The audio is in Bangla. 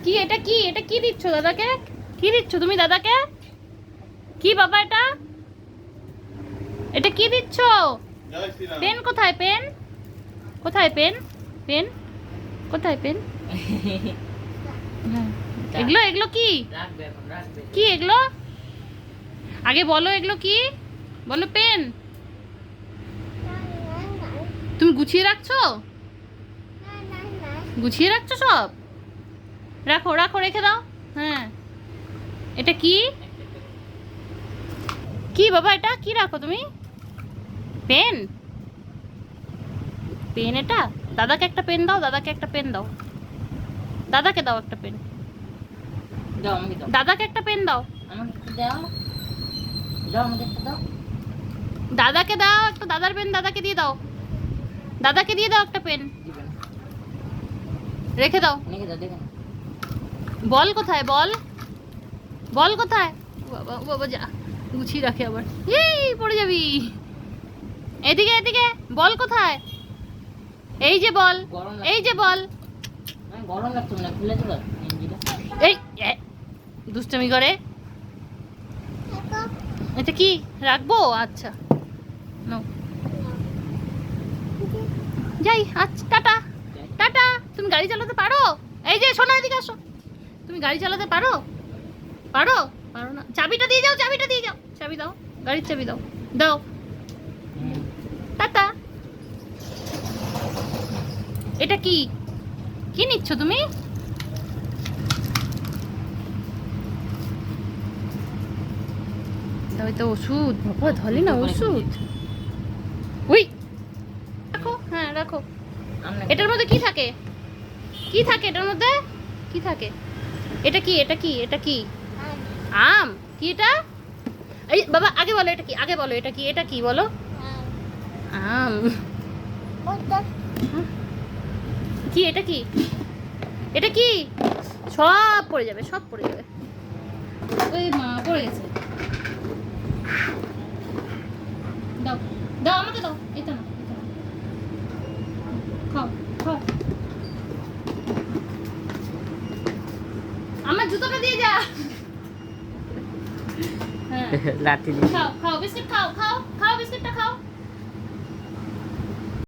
কি এটা কি এটা কি দিচ্ছ দাদাকে? কি দিচ্ছ তুমি দাদাকে? কি বাবা এটা? এটা কি দিচ্ছ? পেন কোথায়? পেন কোথায়? পেন পেন কোথায়? পেন এগুলো এগুলো কি? কি এগুলো? আগে বলো এগুলো কি? বলো। পেন তুমি গুছিয়ে রাখছো? গুছিয়ে রাখছো সব? রাখো রাখো, রেখে দাও। হ্যাঁ, এটা কি? কি বাবা এটা কি রাখো তুমি? পেন? পেন এটা? দাদাকে একটা পেন দাও, দাদাকে একটা পেন দাও, দাদাকে দাও একটা পেন, দাও আমাকে দাও, দাদাকে একটা পেন দাও, আমাকে দাও, দাও আমাকে একটা দাও, দাদাকে দাও একটা, দাদার পেন দাদাকে দিয়ে দাও, দাদাকে দিয়ে দাও একটা পেন, দিবেন রেখে দাও। রেখে দাও। দেখেন বল কোথায়? বল বল কোথায়? বাবা বাবা যা গুছিয়ে রাখে আবার, এই পড়ে যাবি। এদিকে এদিকে, বল কোথায়? এই যে বল, এই যে বল। গরম লাগতো না, খুলে দিল ইঞ্জিনটা। এই দুষ্টমি করে। এটা কি রাখবো? আচ্ছা নাও। যাই, আচ্ছা টাটা টাটা। তুমি গাড়ি চালাতে পারো? এই যে শোনো এদিকে আসো, তুমি গাড়ি চালাতে পারো? পারো? পারো না? চাবিটা দিয়ে যাও, চাবিটা দিয়ে যাও, চাবি দাও, গাড়ির চাবি দাও, দাও। টাটা। এটা কি? কি নিচ্ছ তুমি? তো ওষুধ বাবা, ধলি না ওষুধ। উই রাখো, হ্যাঁ রাখো। এটার মধ্যে কি থাকে? কি থাকে এটার মধ্যে? কি থাকে? এটা কি? এটা কি? এটা কি? আম? কি এটা? এই বাবা আগে বলো এটা কি, আগে বলো এটা কি, এটা কি বলো? আম। কি এটা কি? এটা কি? সব পড়ে যাবে, সব পড়ে যাবে। ওই মা পড়ে গেছে। দাও দাও আমাকে দাও, এটা না, এটা না। খাও খাও। আমার জুতোটা দিয়ে যা। হ্যাঁ লাঠি দিয়ে খাও খাও, বিস্কিট খাও, খাও খাও, বিস্কিটটা খাও।